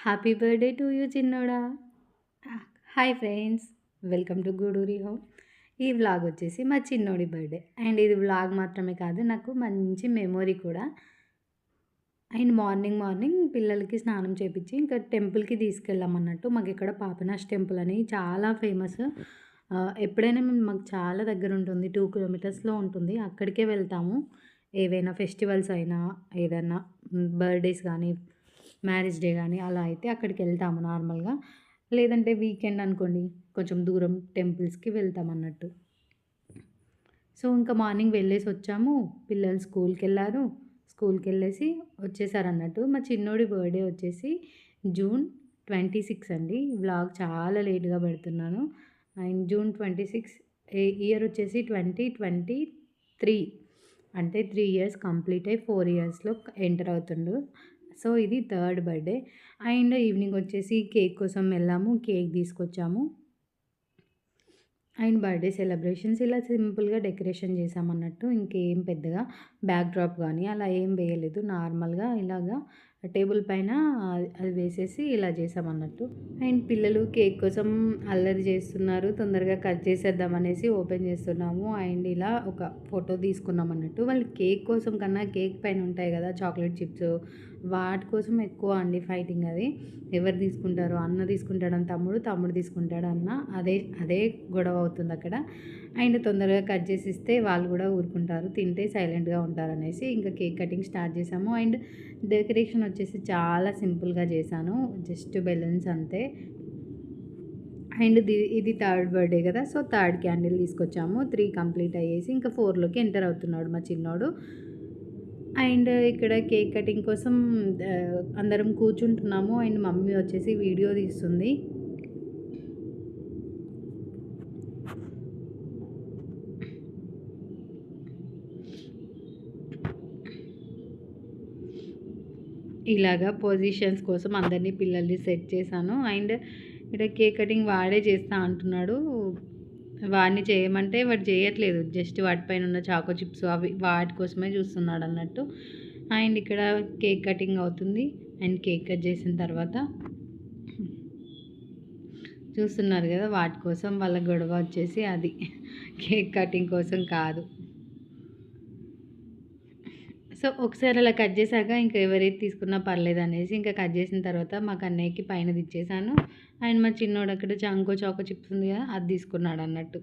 Happy birthday to you చిన్నోడా. Hi friends, welcome to Guduri home. ఈ vlog వచ్చేసి మా చిన్నోడి బర్త్డే అండ్ ఇది వ్లాగ్ మాత్రమే కాదు, నాకు మంచి మెమొరీ కూడా. అండ్ మార్నింగ్ మార్నింగ్ పిల్లలకి స్నానం చేపించి ఇంకా టెంపుల్కి తీసుకెళ్ళామన్నట్టు. మాకు ఇక్కడ పాపనాశ్ టెంపుల్ అని చాలా ఫేమస్. ఎప్పుడైనా మేము మాకు చాలా దగ్గర ఉంటుంది, 2 కిలోమీటర్స్లో ఉంటుంది. అక్కడికే వెళ్తాము. ఏవైనా ఫెస్టివల్స్ అయినా, ఏదైనా బర్త్డేస్ కానీ, మ్యారేజ్ డే కానీ అలా అయితే అక్కడికి వెళ్తాము నార్మల్గా. లేదంటే వీకెండ్ అనుకోండి, కొంచెం దూరం టెంపుల్స్కి వెళ్తాం అన్నట్టు. సో ఇంకా మార్నింగ్ వెళ్ళేసి వచ్చాము. పిల్లలు స్కూల్కి వెళ్ళేసి వచ్చేసారన్నట్టు. మా చిన్నోడి బర్త్డే వచ్చేసి June 26 అండి. వ్లాగ్ చాలా లేట్గా పెడుతున్నాను. అండ్ June 26 ఇయర్ వచ్చేసి 2023, అంటే 3 ఇయర్స్ కంప్లీట్ అయ్యి 4 ఇయర్స్లో ఎంటర్ అవుతుండు. సో ఇది థర్డ్ బర్త్డే. అండ్ ఈవినింగ్ వచ్చేసి కేక్ కోసం వెళ్ళాము, కేక్ తీసుకొచ్చాము. అండ్ బర్త్డే సెలబ్రేషన్స్ ఇలా సింపుల్గా డెకరేషన్ చేసామన్నట్టు. ఇంకేం పెద్దగా బ్యాక్ డ్రాప్ కానీ అలా ఏం వేయలేదు. నార్మల్గా ఇలాగా టేబుల్ పైన అది వేసేసి ఇలా చేసామన్నట్టు. అండ్ పిల్లలు కేక్ కోసం అల్లరి చేస్తున్నారు. తొందరగా కట్ చేసేద్దాం అనేసి ఓపెన్ చేస్తున్నాము. అండ్ ఇలా ఒక ఫోటో తీసుకున్నాం అన్నట్టు. వాళ్ళు కేక్ కోసం కన్నా కేక్ పైన ఉంటాయి కదా చాక్లెట్ చిప్స్, వాటి కోసం ఎక్కువ అండి ఫైటింగ్. అది ఎవరు తీసుకుంటారు, అన్న తీసుకుంటాడని తమ్ముడు తీసుకుంటాడు అన్న, అదే అదే గొడవ అవుతుంది అక్కడ. అండ్ తొందరగా కట్ చేసి ఇస్తే వాళ్ళు కూడా ఊరుకుంటారు, తింటే సైలెంట్గా ఉంటారనేసి ఇంకా కేక్ కటింగ్ స్టార్ట్ చేసాము. అండ్ డెకరేషన్ వచ్చేసి చాలా సింపుల్గా చేశాను, జస్ట్ బెలూన్స్ అంతే. అండ్ ఇది థర్డ్ బర్త్డే కదా, సో థర్డ్ క్యాండిల్ తీసుకొచ్చాము. 3 కంప్లీట్ అయ్యేసి ఇంకా 4లోకి ఎంటర్ అవుతున్నాడు మా చిన్నోడు. అండ్ ఇక్కడ కేక్ కటింగ్ కోసం అందరం కూర్చుంటున్నాము. అండ్ మమ్మీ వచ్చేసి వీడియో తీస్తుంది. ఇలాగా పొజిషన్స్ కోసం అందరినీ పిల్లల్ని సెట్ చేశాను. అండ్ ఇక్కడ కేక్ కటింగ్ వాడే చేస్తా అంటున్నాడు. వాడిని చేయమంటే వాడు చేయట్లేదు, జస్ట్ వాటిపైన ఉన్న చాకో చిప్స్ అవి వాటి కోసమే చూస్తున్నాడు అన్నట్టు. అండ్ ఇక్కడ కేక్ కటింగ్ అవుతుంది. అండ్ కేక్ కట్ చేసిన తర్వాత చూస్తున్నారు కదా, వాటి కోసం వాళ్ళ గొడవ వచ్చేసి అది కేక్ కటింగ్ కోసం కాదు. సో ఒకసారి అలా కట్ చేశాక ఇంకా ఎవరైతే తీసుకున్నా పర్లేదు అనేసి ఇంకా కట్ చేసిన తర్వాత మా కన్నయ్యకి పైనది ఇచ్చేసాను. అండ్ మా చిన్నోడు అక్కడ చాకో చిప్స్ ఉంది కదా, అది తీసుకున్నాడు అన్నట్టు.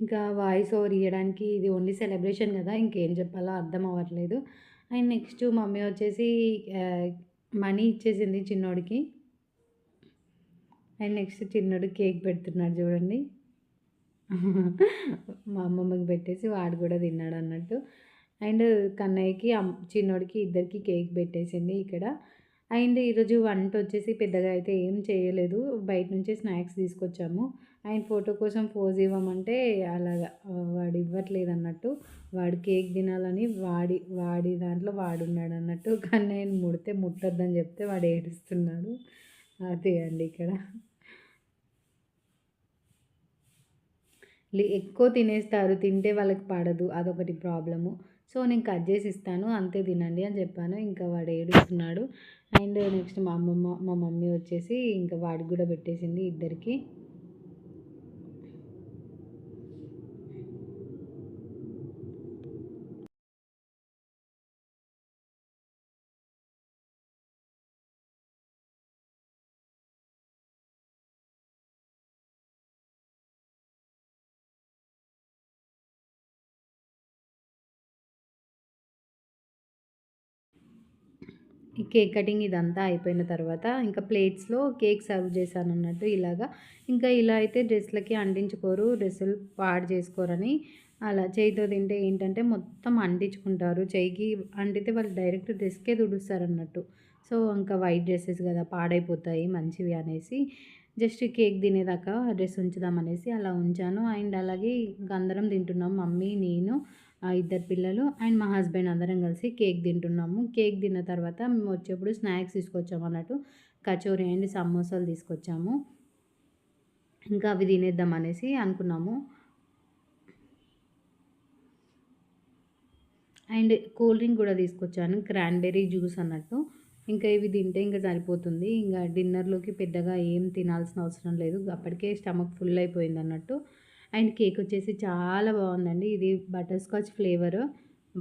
ఇంకా వాయిస్ ఓవర్ ఇవ్వడానికి ఇది ఓన్లీ సెలబ్రేషన్ కదా, ఇంకేం చెప్పాలో అర్థం అవ్వట్లేదు. అండ్ నెక్స్ట్ మమ్మీ వచ్చేసి మనీ ఇచ్చేసింది చిన్నోడికి. అండ్ నెక్స్ట్ చిన్నోడు కేక్ పెడుతున్నాడు చూడండి. మా అమ్మమ్మకి పెట్టేసి వాడు కూడా తిన్నాడు అన్నట్టు. అండ్ కన్నయ్యకి, చిన్నోడికి ఇద్దరికి కేక్ పెట్టేసింది ఇక్కడ. అండ్ ఈరోజు వంట వచ్చేసి పెద్దగా అయితే ఏం చేయలేదు. బయట నుంచే స్నాక్స్ తీసుకొచ్చాము. అండ్ ఫోటో కోసం పోజ్ ఇవ్వమంటే అలాగా వాడు ఇవ్వట్లేదన్నట్టు. వాడు కేక్ తినాలని వాడి దాంట్లో వాడున్నాడన్నట్టు. కానీ నేను ముట్టొద్దని చెప్తే వాడు ఏడుస్తున్నాడు. అదే అండి ఇక్కడ. ఎక్కువ తినేస్తారు. తింటే వాళ్ళకి పడదు. అదొకటి ప్రాబ్లము. సో, నేను కట్ చేసి ఇస్తాను. అంతే తినండి అని చెప్పాను. ఇంకా వాడు ఏడుస్తున్నాడు. అండ్ నెక్స్ట్ మా మమ్మీ వచ్చేసి ఇంకా వాడికి కూడా పెట్టేసింది ఇద్దరికి. ఈ కేక్ కటింగ్ ఇదంతా అయిపోయిన తర్వాత ఇంకా ప్లేట్స్లో కేక్ సర్వ్ చేశాను అన్నట్టు ఇలాగా. ఇంకా ఇలా అయితే డ్రెస్లకి అంటించుకోరు, డ్రెస్సులు పాడు చేసుకోరని అలా చేయితో తింటే ఏంటంటే మొత్తం అంటించుకుంటారు. చేయికి అంటితే వాళ్ళు డైరెక్ట్ డ్రెస్కే తుడుస్తారన్నట్టు. సో ఇంకా వైట్ డ్రెస్సెస్ కదా పాడైపోతాయి మంచివి అనేసి జస్ట్ కేక్ తినేదాకా డ్రెస్ ఉంచుదామనేసి అలా ఉంచాను. అండ్ అలాగే అందరం తింటున్నాం, మమ్మీ, నేను, ఇద్దరు పిల్లలు అండ్ మా హస్బెండ్ అందరం కలిసి కేక్ తింటున్నాము. కేక్ తిన్న తర్వాత మేము వచ్చేప్పుడు స్నాక్స్ తీసుకొచ్చాము అన్నట్టు. కచోరీ అండ్ సమోసాలు తీసుకొచ్చాము. ఇంకా అవి తినేద్దాం అనేసి అనుకున్నాము. అండ్ కూల్ డ్రింక్ కూడా తీసుకొచ్చాను, క్రాన్బెర్రీ జ్యూస్ అన్నట్టు. ఇంకా ఇవి తింటే ఇంకా సరిపోతుంది. ఇంకా డిన్నర్లోకి పెద్దగా ఏం తినాల్సిన అవసరం లేదు. అప్పటికే స్టమక్ ఫుల్ అయిపోయింది అన్నట్టు. అండ్ కేక్ వచ్చేసి చాలా బాగుందండి. ఇది బటర్ స్కాచ్ ఫ్లేవర్,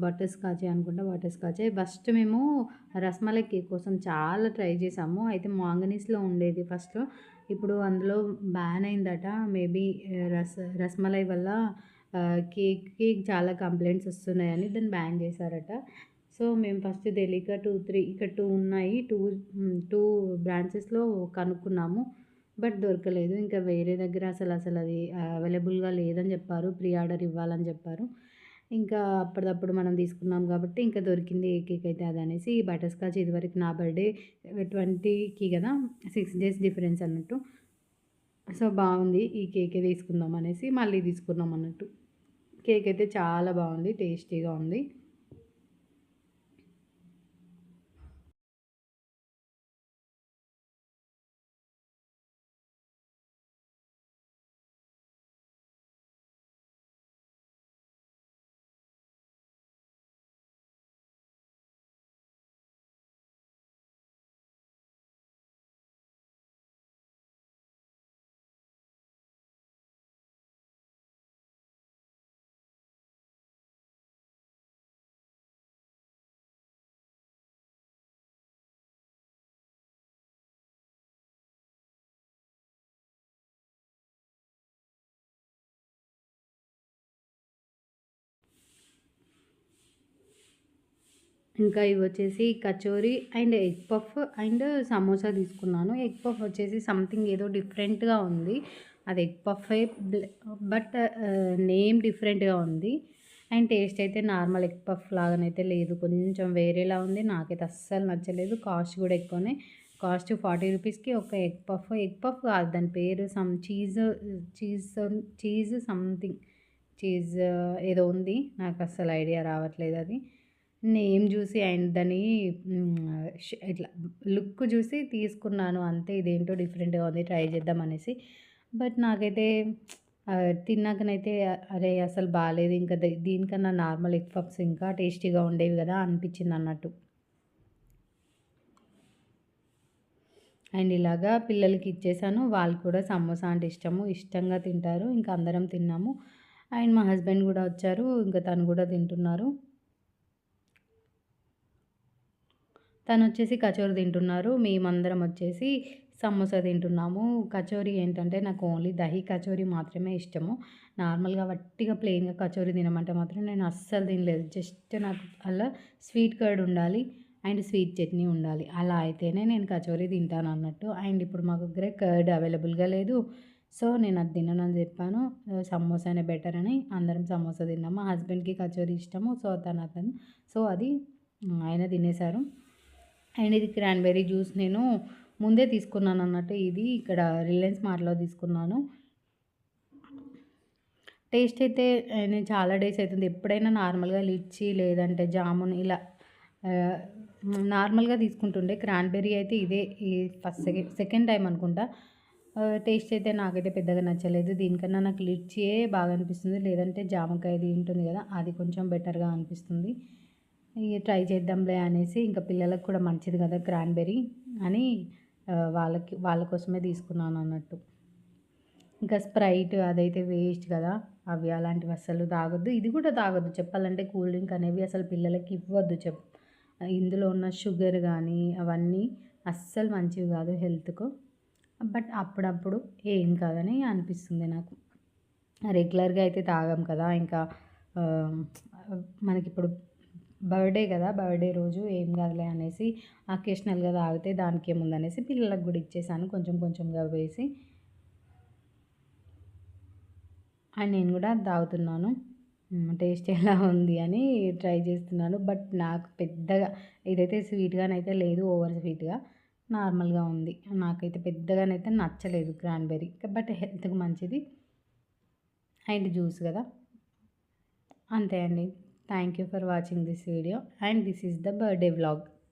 బటర్ స్కాచే అనుకుంటా, బటర్ స్కాచే. ఫస్ట్ మేము రస్మలై కేక్ కోసం చాలా ట్రై చేసాము. అయితే మాంగనీస్లో ఉండేది ఫస్ట్లో. ఇప్పుడు అందులో బ్యాన్ అయిందట. మేబీ రస్మలై వల్ల కేక్కి చాలా కంప్లైంట్స్ వస్తున్నాయని దాన్ని బ్యాన్ చేశారట. సో మేము ఫస్ట్ తెలియక 2, 3 ఇక్కడ 2 ఉన్నాయి. 2 బ్రాంచెస్లో కనుక్కున్నాము. బట్ దొరకలేదు. ఇంకా వేరే దగ్గర అసలు అది అవైలబుల్గా లేదని చెప్పారు. ప్రీ ఆర్డర్ ఇవ్వాలని చెప్పారు. ఇంకా అప్పటిదప్పుడు మనం తీసుకున్నాం కాబట్టి ఇంకా దొరికింది ఏ కేక్ అయితే అదనేసి ఈ బటర్ స్కాచ్. ఇదివరకు నా బర్త్డే 20కి కదా, 6 డేస్ డిఫరెన్స్ అన్నట్టు. సో బాగుంది, ఈ కేకే తీసుకుందాం అనేసి మళ్ళీ తీసుకున్నాం అన్నట్టు. కేక్ అయితే చాలా బాగుంది, టేస్టీగా ఉంది. ఇంకా ఇవి వచ్చేసి kachori and egg puff and samosa తీసుకున్నాను. ఎగ్ పఫ్ వచ్చేసి సంథింగ్ ఏదో డిఫరెంట్గా ఉంది. అది ఎగ్ పఫే బట్ నేమ్ డిఫరెంట్గా ఉంది. అండ్ టేస్ట్ అయితే నార్మల్ ఎగ్ పఫ్ లాగానైతే లేదు, కొంచెం వేరేలా ఉంది. నాకైతే అస్సలు నచ్చలేదు. కాస్ట్ కూడా ఎక్కువనే. కాస్ట్ 40 రూపీస్కి ఒక ఎగ్ పఫ్ కాదు దాని పేరు, చీజ్ చీజ్ సంథింగ్ చీజ్ ఏదో ఉంది. నాకు అస్సలు ఐడియా రావట్లేదు అది నేమ్ చూసి. అండ్ దాని ఇట్లా లుక్ చూసి తీసుకున్నాను అంతే. ఇదేంటో డిఫరెంట్గా ఉంది, ట్రై చేద్దాం అనేసి. బట్ నాకైతే తిన్నాకనైతే అరే అసలు బాగాలేదు. ఇంకా దీనికన్నా నార్మల్ ఎగ్ పఫ్స్ ఇంకా టేస్టీగా ఉండేవి కదా అనిపించింది అన్నట్టు. అండ్ ఇలాగా పిల్లలకి ఇచ్చేసాను. వాళ్ళు కూడా సమోసా అంటే ఇష్టంగా తింటారు. ఇంకా అందరం తిన్నాము. అండ్ మా హస్బెండ్ కూడా వచ్చారు. ఇంకా తను కూడా తింటున్నారు. తను వచ్చేసి కచోరీ తింటున్నారు. మేమందరం వచ్చేసి సమోసా తింటున్నాము. కచోరీ ఏంటంటే నాకు ఓన్లీ దహి కచోరీ మాత్రమే ఇష్టము. నార్మల్గా వట్టిగా ప్లెయిన్గా కచోరీ తినమంటే మాత్రం నేను అస్సలు తినలేదు. జస్ట్ నాకు అలా స్వీట్ కర్డ్ ఉండాలి అండ్ స్వీట్ చట్నీ ఉండాలి. అలా అయితేనే నేను కచోరీ తింటాను అన్నట్టు. అండ్ ఇప్పుడు మా దగ్గర కర్డ్ అవైలబుల్గా లేదు. సో నేను అది తిననని చెప్పాను. సమోసానే బెటర్ అని అందరం సమోసా తిన్నాము. మా హస్బెండ్కి కచోరీ ఇష్టము. సో సో అది ఆయన తినేశారు. అండ్ ఇది క్రాన్బెర్రీ జ్యూస్ నేను ముందే తీసుకున్నాను అన్నట్టు. ఇది ఇక్కడ రిలయన్స్ మార్ట్‌లో తీసుకున్నాను. టేస్ట్ అయితే నేను చాలా డేస్ అవుతుంది. ఎప్పుడైనా నార్మల్‌గా లిచ్చీ లేదంటే జామున్ ఇలా ఆహ్, నార్మల్‌గా తీసుకుంటుండే. క్రాన్బెర్రీ అయితే ఇదే ఈ సెకండ్ టైమ్ అనుకుంటా. టేస్ట్ అయితే నాకైతే పెద్దగా నచ్చలేదు. దీనికన్నా నాకు లిచ్చీయే బాగా అనిపిస్తుంది. లేదంటే జామకాయది ఉంటుంది కదా! అది కొంచెం బెటర్‌గా అనిపిస్తుంది. ఇగ ట్రై చేద్దాంలే అనేసి ఇంకా పిల్లలకు కూడా మంచిది కదా క్రాన్బెర్రీ అని వాళ్ళ కోసమే తీసుకున్నాను అన్నట్టు. ఇంకా స్ప్రైట్ అదైతే వేస్ట్ కదా! అవి అలాంటివి అస్సలు తాగొద్దు. ఇది కూడా తాగొద్దు చెప్పాలంటే కూల్ డ్రింక్ అనేవి అసలు పిల్లలకి ఇవ్వద్దు. ఇందులో ఉన్న షుగర్ గానీ అవన్నీ అస్సలు మంచివి కాదు హెల్త్‌కు. బట్ అప్పుడప్పుడు ఏం కాదని అనిపిస్తుంది నాకు. రెగ్యులర్‌గా అయితే తాగం కదా! ఇంకా ఆహ్, మనకిప్పుడు బర్త్‌డే కదా! బర్త్‌డే రోజు ఏం కాదులే అనేసి అకేషనల్‌గా తాగితే దానికేముందనేసి పిల్లలకు కూడా ఇచ్చేసాను కొంచెం కొంచెంగా వేసి. అండ్ నేను కూడా తాగుతున్నాను. టేస్ట్ ఎలా ఉంది అని ట్రై చేస్తున్నాను. బట్ నాకు పెద్దగా ఇదైతే స్వీట్‌గానైతే లేదు. ఓవర్ స్వీట్‌గా నార్మల్‌గా ఉంది. నాకైతే పెద్దగానైతే నచ్చలేదు క్రాన్బెర్రీ. బట్ హెల్త్‌కి మంచిది. అండ్ జ్యూస్ కదా! అంతే అండి. Thank you for watching this video and this is the birthday vlog.